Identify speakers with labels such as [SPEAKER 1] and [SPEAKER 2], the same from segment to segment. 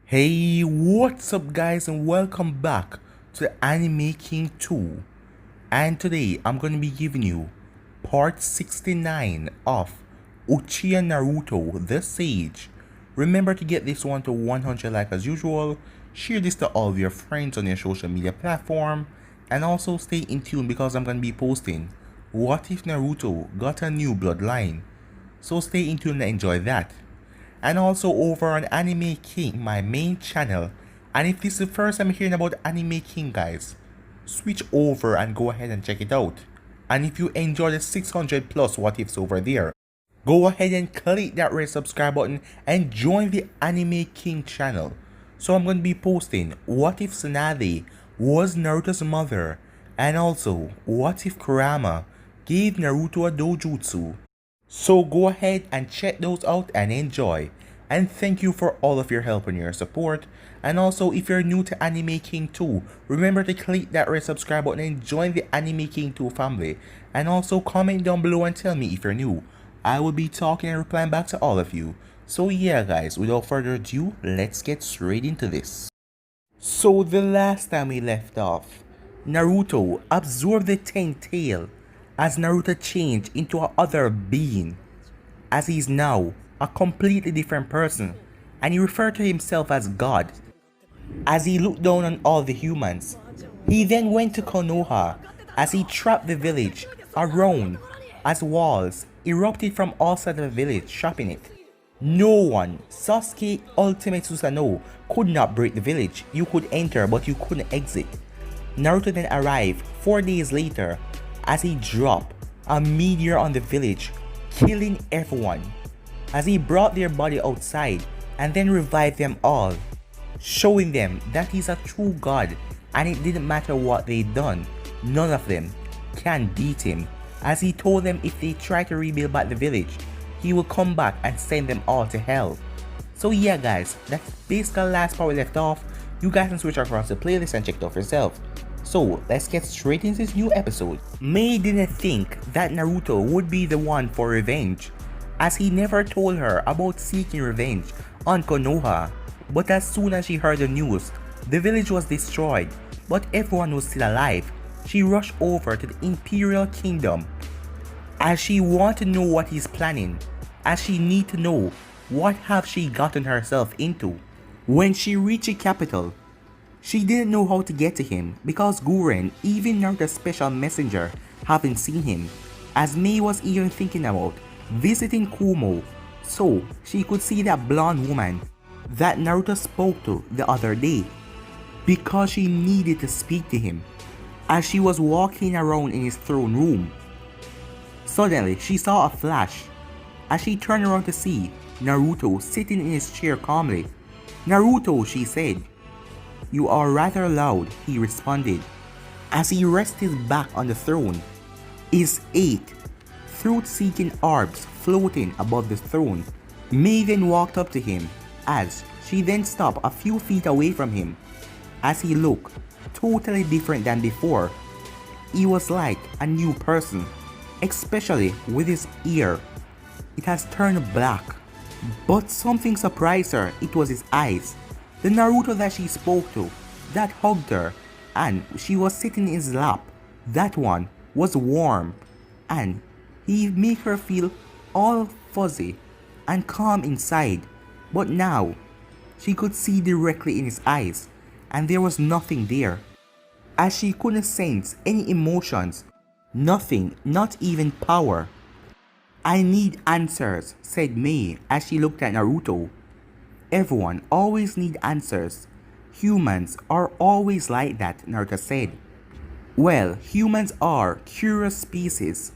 [SPEAKER 1] Hey, what's up guys, and welcome back to Anime King 2. And today I'm going to be giving you part 69 of Uchiha Naruto the Sage. Remember to get this one to 100 like as usual, share this to all of your friends on your social media platform, and also stay in tune because I'm going to be posting What If Naruto Got a New Bloodline. So stay in tune and enjoy that. And also over on Anime King, my main channel. And if this is the first time hearing about Anime King, guys, switch over and go ahead and check it out. And if you enjoy the 600 plus what ifs over there, go ahead and click that red subscribe button and join the Anime King channel. So I'm going to be posting what if Tsunade was Naruto's mother, and also what if Kurama gave Naruto a dojutsu. So go ahead and check those out and enjoy. And thank you for all of your help and your support. And also, if you're new to Anime King 2, remember to click that red subscribe button and join the Anime King 2 family. And also comment down below and tell me if you're new. I will be talking and replying back to all of you. So yeah guys, without further ado, let's get straight into this. So the last time we left off, Naruto absorbed the 10th tail as Naruto changed into another being, as he is now a completely different person, and he referred to himself as God. As he looked down on all the humans, he then went to Konoha as he trapped the village around as walls erupted from all sides of the village, trapping it. No one, Sasuke Ultimate Susanoo, could not break the village. You could enter but you couldn't exit. Naruto then arrived 4 days later as he dropped a meteor on the village, killing everyone, as he brought their body outside and then revived them all, showing them that he's a true god and it didn't matter what they'd done, none of them can beat him, as he told them if they try to rebuild back the village, he will come back and send them all to hell. So yeah guys, that's basically the last part we left off. You guys can switch across the playlist and check it out for yourself. So let's get straight into this new episode. Mei didn't think that Naruto would be the one for revenge, as he never told her about seeking revenge on Konoha. But as soon as she heard the news, the village was destroyed, but everyone was still alive, she rushed over to the Imperial Kingdom, as she wanted to know what he's planning, as she need to know what have she gotten herself into. When she reached the capital, she didn't know how to get to him because Guren, even Naruto's special messenger, haven't seen him, as Mei was even thinking about visiting Kumo so she could see that blonde woman that Naruto spoke to the other day, because she needed to speak to him. As she was walking around in his throne room, suddenly she saw a flash. As she turned around to see Naruto sitting in his chair calmly. "Naruto," she said. "You are rather loud," he responded, as he rested his back on the throne, his 8 truth-seeking orbs floating above the throne. Mei then walked up to him, as she then stopped a few feet away from him, as he looked totally different than before. He was like a new person, especially with his ear. It has turned black. But something surprised her. It was his eyes. The Naruto that she spoke to, that hugged her, and she was sitting in his lap, that one was warm, and he made her feel all fuzzy and calm inside. But now, she could see directly in his eyes, and there was nothing there, as she couldn't sense any emotions, nothing, not even power. "I need answers," said Mei as she looked at Naruto. "Everyone always needs answers. Humans are always like that," Naruto said. "Well, humans are curious species.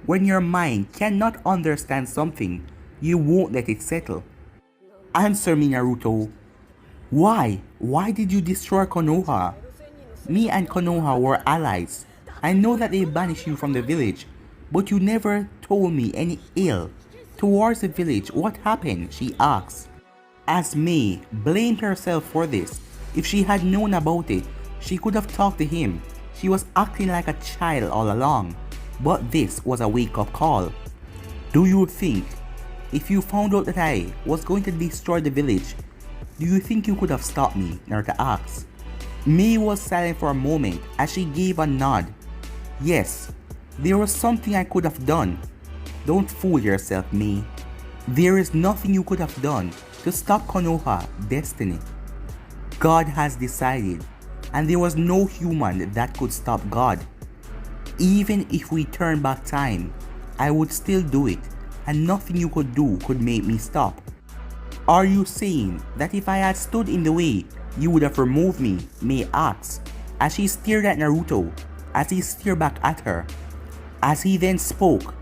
[SPEAKER 1] When your mind cannot understand something, you won't let it settle. Answer me, Naruto. Why? Why did you destroy Konoha? Me and Konoha were allies. I know that they banished you from the village, but you never told me any ill towards the village. What happened?" she asked. As Mei blamed herself for this. If she had known about it, she could have talked to him. She was acting like a child all along, but this was a wake-up call. "Do you think if you found out that I was going to destroy the village, Do you think you could have stopped me? Naruto asks. Mei was silent for a moment as she gave a nod. Yes, there was something I could have done. Don't fool yourself, Mei. There is nothing you could have done to stop Konoha destiny. God has decided, and there was no human that could stop God. Even if we turn back time, I would still do it, and nothing you could do could make me stop. Are you saying that if I had stood in the way, you would have removed me? Mei asks, as she stared at Naruto, as he stared back at her. As he then spoke,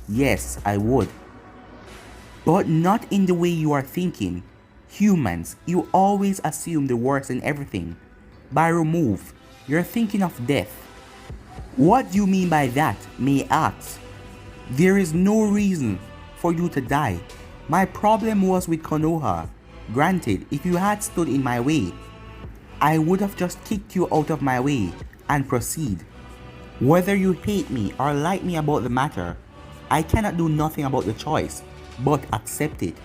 [SPEAKER 1] yes, I would. But not in the way you are thinking. Humans, you always assume the worst in everything. By remove, you're thinking of death. What do you mean by that? Mei asks. There is no reason for you to die. My problem was with Konoha. Granted, if you had stood in my way, I would have just kicked you out of my way and proceed. Whether you hate me or like me about the matter, I cannot do nothing about the choice, but accept it.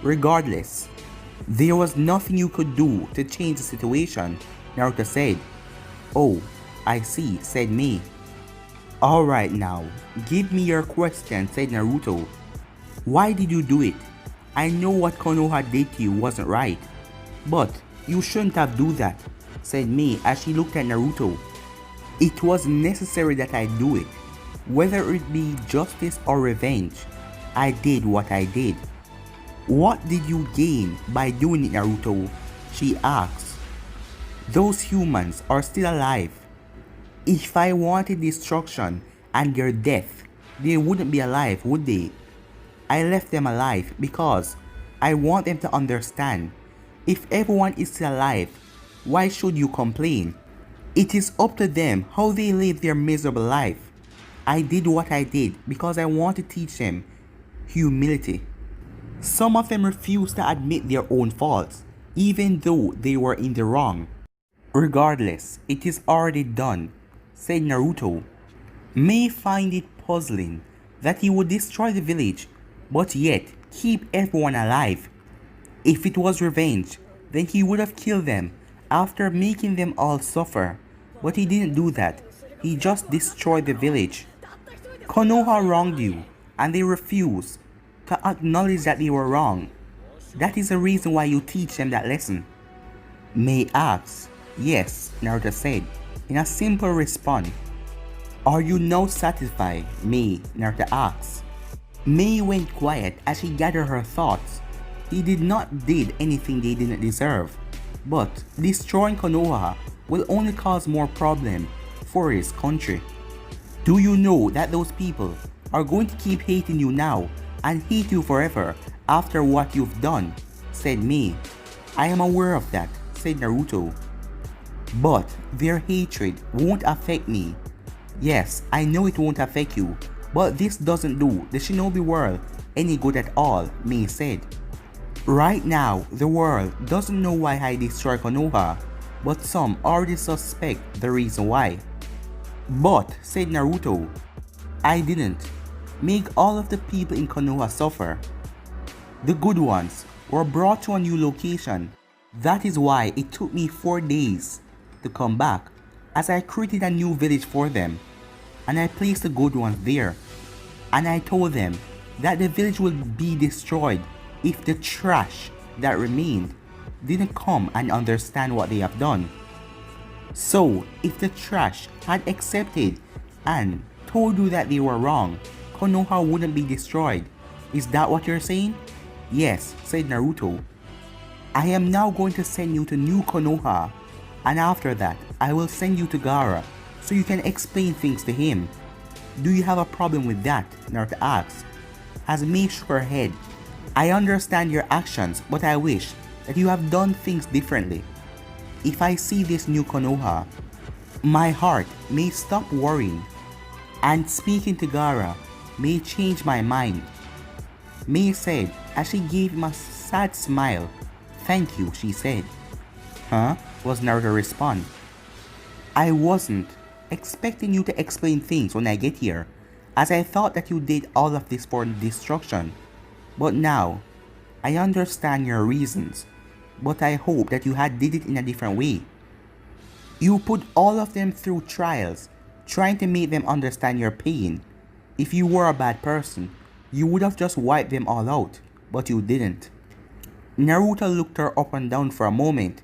[SPEAKER 1] Regardless, there was nothing you could do to change the situation, Naruto said. Oh, I see, said Mei. Alright now, give me your question, said Naruto. Why did you do it? I know what Konoha did to you wasn't right, but you shouldn't have do that, said Mei as she looked at Naruto. It was necessary that I do it. Whether it be justice or revenge, I did what I did. What did you gain by doing it, Naruto? She asked. Those humans are still alive. If I wanted destruction and their death, they wouldn't be alive, would they? I left them alive because I want them to understand. If everyone is still alive, why should you complain? It is up to them how they live their miserable life. I did what I did because I want to teach them humility. Some of them refuse to admit their own faults, even though they were in the wrong. Regardless, it is already done, said Naruto. May find it puzzling that he would destroy the village, but yet keep everyone alive. If it was revenge, then he would have killed them after making them all suffer. But he didn't do that. He just destroyed the village. Konoha wronged you, and they refuse to acknowledge that they were wrong. That is the reason why you teach them that lesson. Mei asks. Yes, Naruto said, in a simple response. Are you now satisfied, Mei? Naruto asks. Mei went quiet as she gathered her thoughts. He did not did anything they didn't deserve, but destroying Konoha will only cause more problem for his country. Do you know that those people are going to keep hating you now and hate you forever after what you've done? Said Mei. I am aware of that, said Naruto. But their hatred won't affect me. Yes, I know it won't affect you, but this doesn't do the shinobi world any good at all, Mei said. Right now, the world doesn't know why I destroyed Konoha, but some already suspect the reason why. But, said Naruto, I didn't make all of the people in Konoha suffer. The good ones were brought to a new location. That is why it took me 4 days to come back, as I created a new village for them, and I placed the good ones there. And I told them that the village will be destroyed if the trash that remained didn't come and understand what they have done. So, if the trash had accepted and told you that they were wrong, Konoha wouldn't be destroyed. Is that what you're saying? Yes, said Naruto. I am now going to send you to New Konoha, and after that, I will send you to Gaara so you can explain things to him. Do you have a problem with that? Naruto asked. As Mei shook her head. I understand your actions, but I wish that you have done things differently. If I see this new Konoha, my heart may stop worrying, and speaking to Gaara may change my mind. Mei said as she gave him a sad smile. Thank you, she said. Huh? Was Naruto's response. I wasn't expecting you to explain things when I get here, as I thought that you did all of this for destruction. But now, I understand your reasons. but I hope that you had did it in a different way. You put all of them through trials, trying to make them understand your pain. If you were a bad person, you would have just wiped them all out, but you didn't. Naruto looked her up and down for a moment.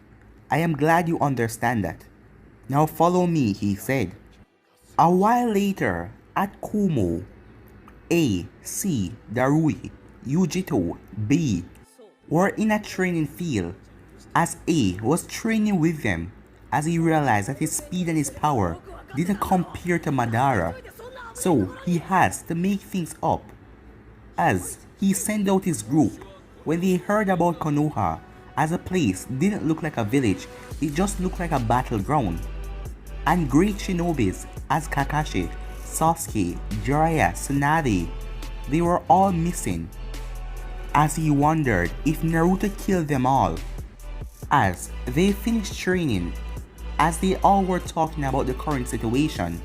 [SPEAKER 1] I am glad you understand that. Now follow me, he said. A while later, at Kumo, A, C, Darui, Yujito, B were in a training field as A was training with them as he realized that his speed and his power didn't compare to Madara, so he has to make things up. As he sent out his group, when they heard about Konoha as a place didn't look like a village, it just looked like a battleground. And great shinobis as Kakashi, Sasuke, Jiraiya, Tsunade, they were all missing. As he wondered if Naruto killed them all. As they finished training, as they all were talking about the current situation,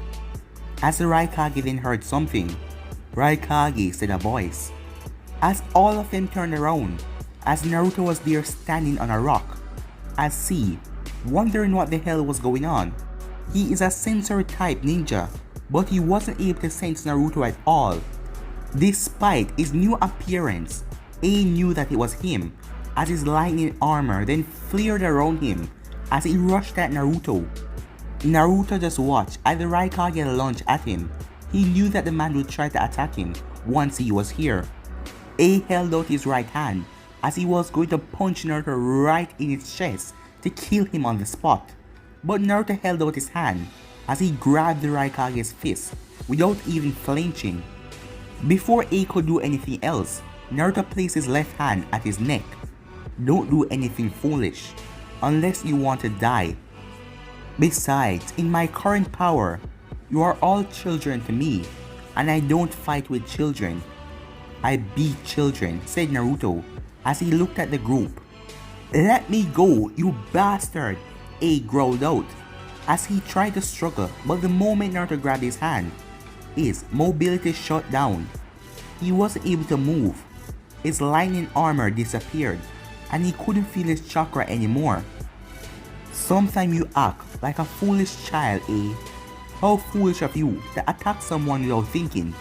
[SPEAKER 1] as the Raikage then heard something, Raikage said a voice. As all of them turned around, as Naruto was there standing on a rock, as C, wondering what the hell was going on. He is a sensory type ninja, but he wasn't able to sense Naruto at all. Despite his new appearance, A knew that it was him, as his lightning armor then flared around him as he rushed at Naruto. Naruto just watched as the Raikage launched at him. He knew that the man would try to attack him once he was here. A held out his right hand as he was going to punch Naruto right in his chest to kill him on the spot. But Naruto held out his hand as he grabbed the Raikage's fist without even flinching. Before A could do anything else, Naruto placed his left hand at his neck. Don't do anything foolish, unless you want to die. Besides, in my current power, you are all children to me, and I don't fight with children. I beat children, said Naruto as he looked at the group. Let me go, you bastard, A growled out as he tried to struggle, but the moment Naruto grabbed his hand, his mobility shut down. He wasn't able to move. His lightning armor disappeared and he couldn't feel his chakra anymore. Sometimes you act like a foolish child, A. How foolish of you to attack someone without thinking.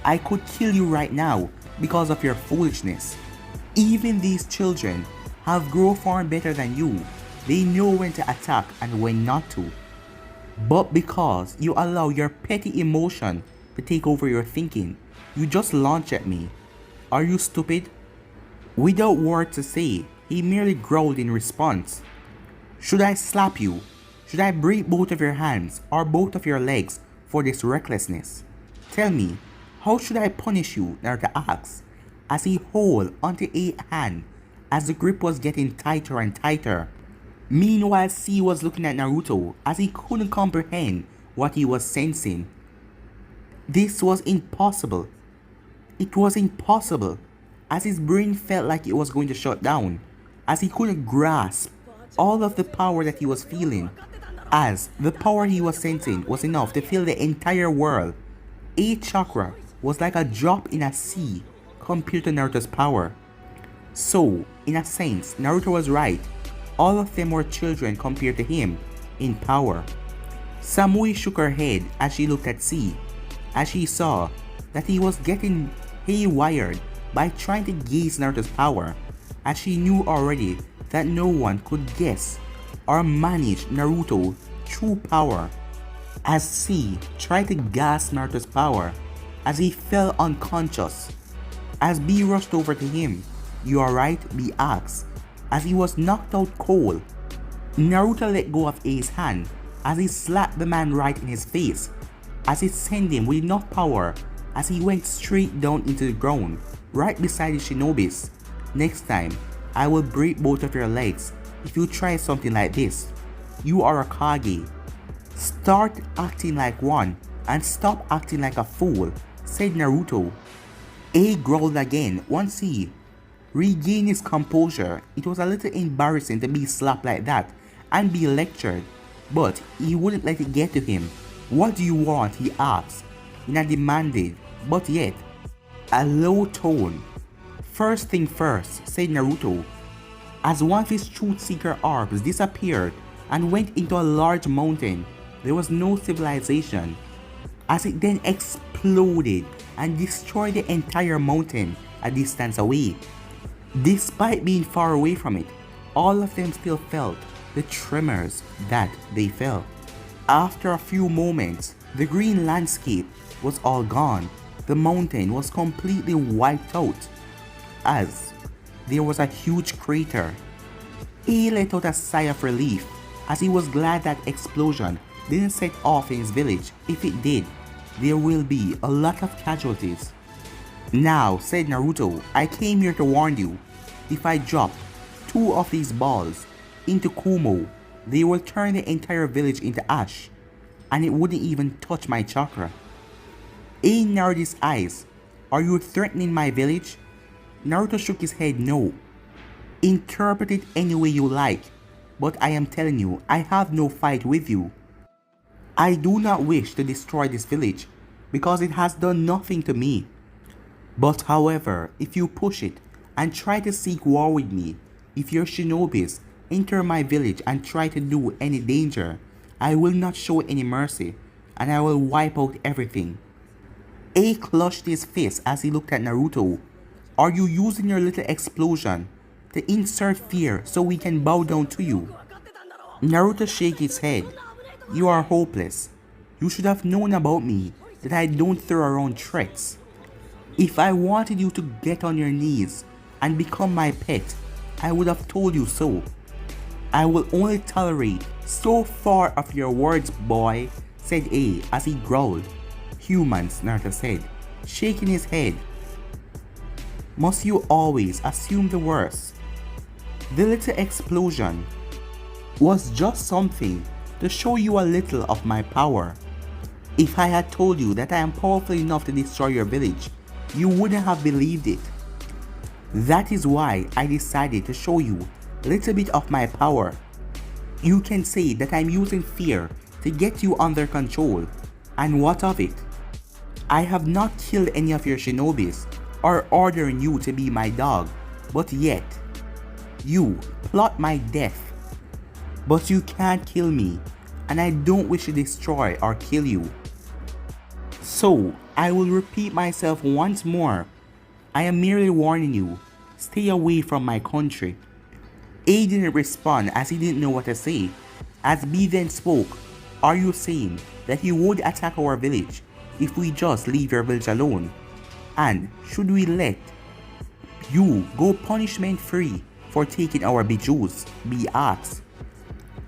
[SPEAKER 1] I could kill you right now because of your foolishness. Even these children have grown far better than you. They know when to attack and when not to. But because you allow your petty emotion to take over your thinking, you just launch at me. Are you stupid? Without word to say, he merely growled in response. Should I slap you? Should I break both of your hands or both of your legs for this recklessness? Tell me, how should I punish you? Naruto asked as he held onto a hand as the grip was getting tighter and tighter. Meanwhile, C was looking at Naruto as he couldn't comprehend what he was sensing. This was impossible. It was impossible, as his brain felt like it was going to shut down, as he couldn't grasp all of the power that he was feeling, as the power he was sensing was enough to fill the entire world. A chakra was like a drop in a sea compared to Naruto's power. So, in a sense, Naruto was right. All of them were children compared to him in power. Samui shook her head as she looked at C, as she saw that he was getting haywired by trying to gauge Naruto's power, as she knew already that no one could guess or manage Naruto's true power. As C tried to gasp Naruto's power as he fell unconscious, as B rushed over to him. You alright? B asked as he was knocked out cold. Naruto let go of A's hand as he slapped the man right in his face, as it sent him with enough power as he went straight down into the ground right beside the shinobis. Next time, I will break both of your legs if you try something like this. You are a Kage. Start acting like one and stop acting like a fool, said Naruto. A growled again once he regained his composure. It was a little embarrassing to be slapped like that and be lectured, but he wouldn't let it get to him. What do you want? He asked in a demanding but yet a low tone. First thing first, said Naruto. As one of his truth seeker orbs disappeared and went into a large mountain, there was no civilization, as it then exploded and destroyed the entire mountain a distance away. Despite being far away from it, all of them still felt the tremors that they felt. After a few moments, the green landscape was all gone. The mountain was completely wiped out, as there was a huge crater. He let out a sigh of relief, as he was glad that explosion didn't set off in his village. If it did, there will be a lot of casualties. Now, said Naruto, I came here to warn you. If I drop 2 of these balls into Kumo, they will turn the entire village into ash, and it wouldn't even touch my chakra. In Naruto's eyes, are you threatening my village? Naruto shook his head no. Interpret it any way you like, but I am telling you, I have no fight with you. I do not wish to destroy this village, because it has done nothing to me. But however, if you push it and try to seek war with me, if your shinobis enter my village and try to do any danger, I will not show any mercy, and I will wipe out everything. A clutched his fist as he looked at Naruto. Are you using your little explosion to insert fear so we can bow down to you? Naruto shook his head. You are hopeless. You should have known about me, that I don't throw around threats. If I wanted you to get on your knees and become my pet, I would have told you so. I will only tolerate so far of your words, boy, said A as he growled. Humans, Naruto said, shaking his head. Must you always assume the worst? The little explosion was just something to show you a little of my power. If I had told you that I am powerful enough to destroy your village, you wouldn't have believed it. That is why I decided to show you a little bit of my power. You can say that I'm using fear to get you under control, and what of it? I have not killed any of your shinobis or ordering you to be my dog, but yet you plot my death. But you can't kill me, and I don't wish to destroy or kill you. So, I will repeat myself once more. I am merely warning you, stay away from my country. A didn't respond as he didn't know what to say. As B then spoke, are you saying that he would attack our village if we just leave your village alone? And should we let you go punishment free for taking our bijus? B asked.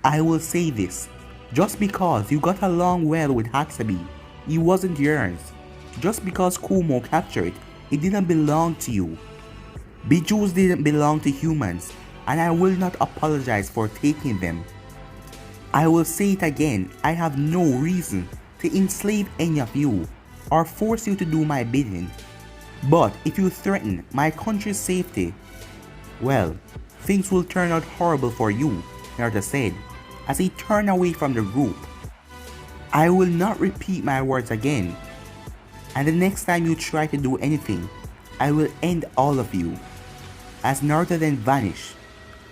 [SPEAKER 1] I will say this, just because you got along well with Hatsubi, it wasn't yours. Just because Kumo captured it, it didn't belong to you. Bijus didn't belong to humans, and I will not apologize for taking them. I will say it again, I have no reason to enslave any of you or force you to do my bidding. But if you threaten my country's safety, well, things will turn out horrible for you, Naruto said as he turned away from the group. I will not repeat my words again, and the next time you try to do anything, I will end all of you. As Naruto then vanished,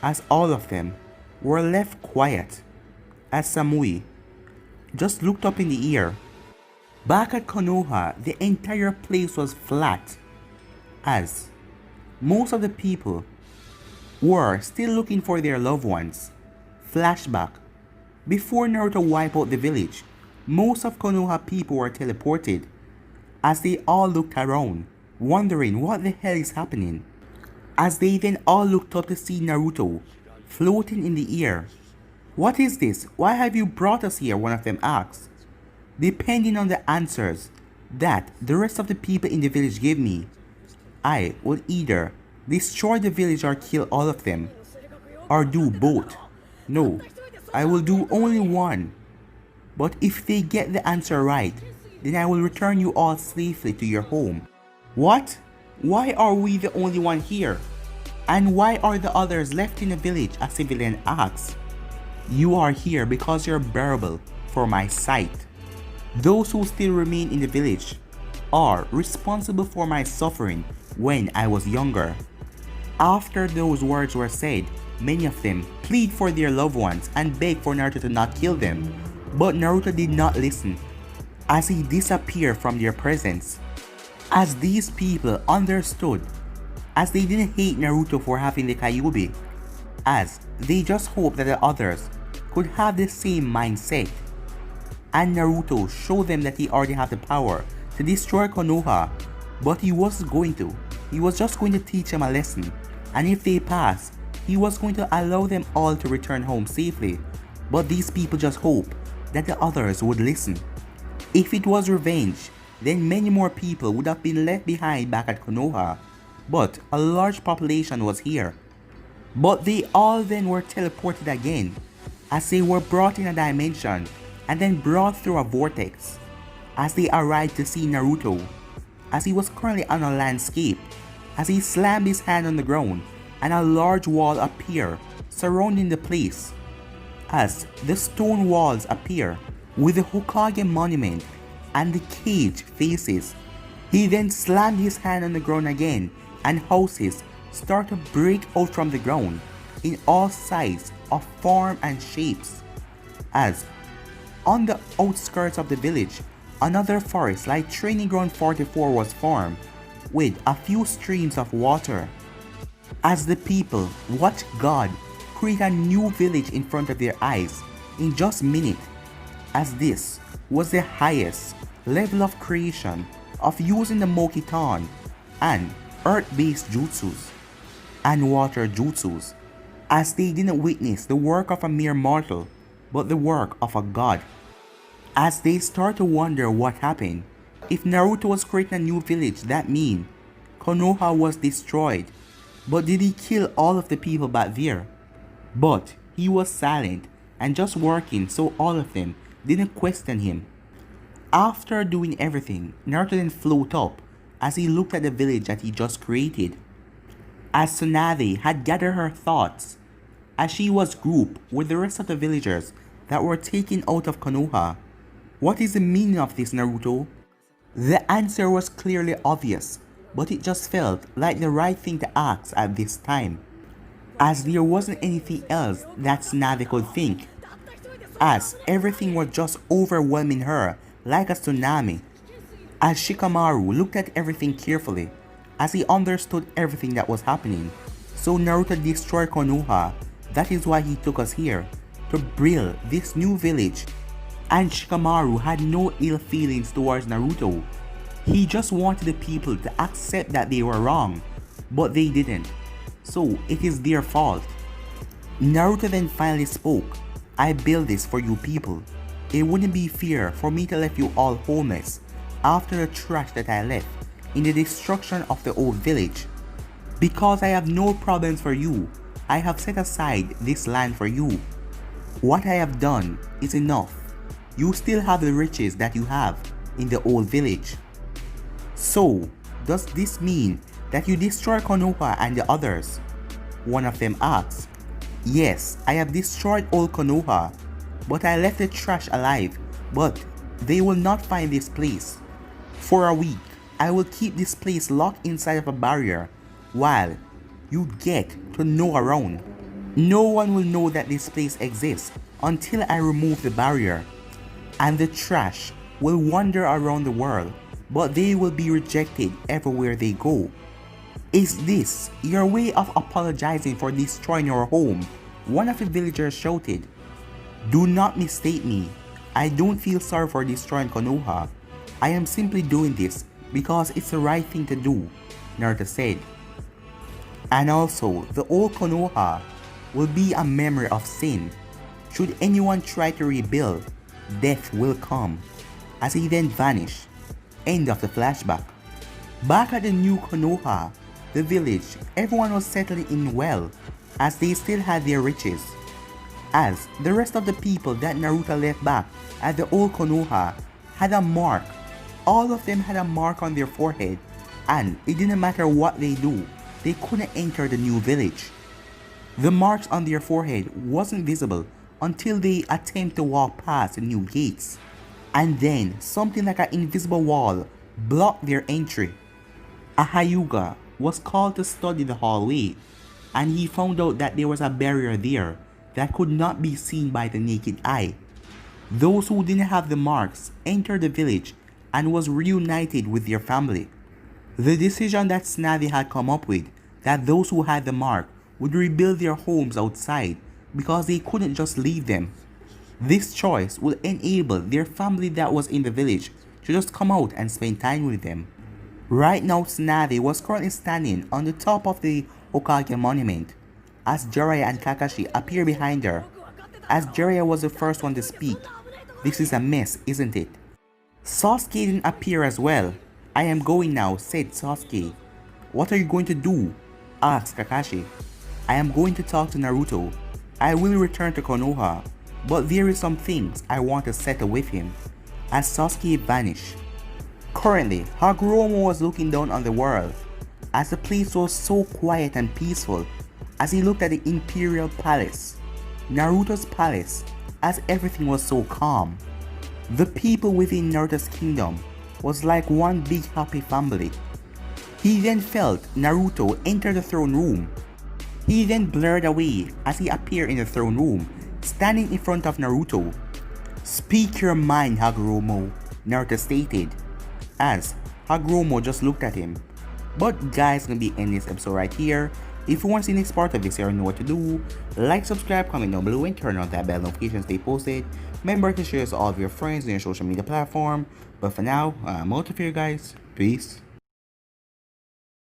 [SPEAKER 1] as all of them were left quiet, as Samui just looked up in the air. Back at Konoha, the entire place was flat, as most of the people were still looking for their loved ones. Flashback. Before Naruto wiped out the village, most of Konoha people were teleported, as they all looked around, wondering what the hell is happening. As they then all looked up to see Naruto floating in the air. What is this? Why have you brought us here? One of them asked. Depending on the answers that the rest of the people in the village gave me, I will either destroy the village or kill all of them, or do both. No, I will do only one. But if they get the answer right, then I will return you all safely to your home. What? Why are we the only one here? And why are the others left in the village? A civilian asked. You are here because you're bearable for my sight. Those who still remain in the village are responsible for my suffering when I was younger. After those words were said, Many of them plead for their loved ones and beg for Naruto to not kill them, but Naruto did not listen as he disappeared from their presence. As these people understood, as they didn't hate Naruto for having the Kyuubi, as they just hoped that the others could have the same mindset. And Naruto showed them that he already had the power to destroy Konoha, but he wasn't going to. He was just going to teach them a lesson, and if they passed, he was going to allow them all to return home safely. But these people just hoped that the others would listen. If it was revenge, then many more people would have been left behind back at Konoha, but a large population was here. But they all then were teleported again, as they were brought in a dimension and then brought through a vortex, as they arrived to see Naruto, as he was currently on a landscape, as he slammed his hand on the ground and a large wall appeared surrounding the place. As the stone walls appear with the Hokage monument and the cage faces, he then slammed his hand on the ground again and houses start to break out from the ground in all sizes of form and shapes. As on the outskirts of the village, another forest like Training Ground 44 was formed with a few streams of water. As the people watched God create a new village in front of their eyes in just minutes, as this was the highest level of creation of using the Mokiton and earth-based jutsus and water jutsus, as they didn't witness the work of a mere mortal but the work of a god. As they start to wonder what happened, if Naruto was creating a new village, that means Konoha was destroyed. But did he kill all of the people back there? But he was silent and just working, so all of them didn't question him. After doing everything, Naruto then floated up as he looked at the village that he just created. As Tsunade had gathered her thoughts, as she was grouped with the rest of the villagers that were taken out of Konoha. What is the meaning of this, Naruto? The answer was clearly obvious, but it just felt like the right thing to ask at this time, as there wasn't anything else that Tsunade could think, as everything was just overwhelming her like a tsunami. As Shikamaru looked at everything carefully, as he understood everything that was happening. So Naruto destroyed Konoha. That is why he took us here, to build this new village. And Shikamaru had no ill feelings towards Naruto. He just wanted the people to accept that they were wrong, but they didn't. So it is their fault. Naruto then finally spoke. I built this for you people. It wouldn't be fair for me to leave you all homeless after the trash that I left in the destruction of the old village. Because I have no problems for you, I have set aside this land for you. What I have done is enough. You still have the riches that you have in the old village. So, does this mean that you destroy Konoha and the others? One of them asked. Yes, I have destroyed old Konoha, but I left the trash alive, but they will not find this place. For a week, I will keep this place locked inside of a barrier while you get to know around. No one will know that this place exists until I remove the barrier, and the trash will wander around the world, but they will be rejected everywhere they go. Is this your way of apologizing for destroying your home? One of the villagers shouted. Do not mistake me. I don't feel sorry for destroying Konoha. I am simply doing this because it's the right thing to do, Naruto said. And also, the old Konoha will be a memory of sin. Should anyone try to rebuild, death will come. As he then vanished. End of the flashback. Back at the new Konoha, the village, everyone was settling in well, as they still had their riches. As the rest of the people that Naruto left back at the old Konoha had a mark. All of them had a mark on their forehead, and it didn't matter what they do, they couldn't enter the new village. The marks on their forehead wasn't visible until they attempt to walk past the new gates. And then something like an invisible wall blocked their entry. A Hyuga was called to study the hallway, and he found out that there was a barrier there that could not be seen by the naked eye. Those who didn't have the marks entered the village and was reunited with their family. The decision that Tsunade had come up with, that those who had the mark would rebuild their homes outside because they couldn't just leave them. This choice would enable their family that was in the village to just come out and spend time with them. Right now, Tsunade was currently standing on the top of the Hokage monument as Jiraiya and Kakashi appear behind her. As Jiraiya was the first one to speak, "This is a mess, isn't it?" Sasuke didn't appear as well. "I am going now," said Sasuke. "What are you going to do?" asked Kakashi. "I am going to talk to Naruto. I will return to Konoha, but there is some things I want to settle with him," as Sasuke vanished. Currently, Hashirama was looking down on the world as the place was so quiet and peaceful as he looked at the Imperial Palace, Naruto's palace, as everything was so calm. The people within Naruto's kingdom was like one big happy family. He then felt Naruto enter the throne room. He then blurred away as he appeared in the throne room, standing in front of Naruto. "Speak your mind, Hashirama," Naruto stated, as Hashirama just looked at him. But guys, gonna be ending this episode right here. If you want to see the next part of this, you already know what to do. Like, subscribe, comment down below, and turn on that bell notifications they posted. Remember to share this to all of your friends on your social media platform. But for now, I'm out of here, guys. Peace.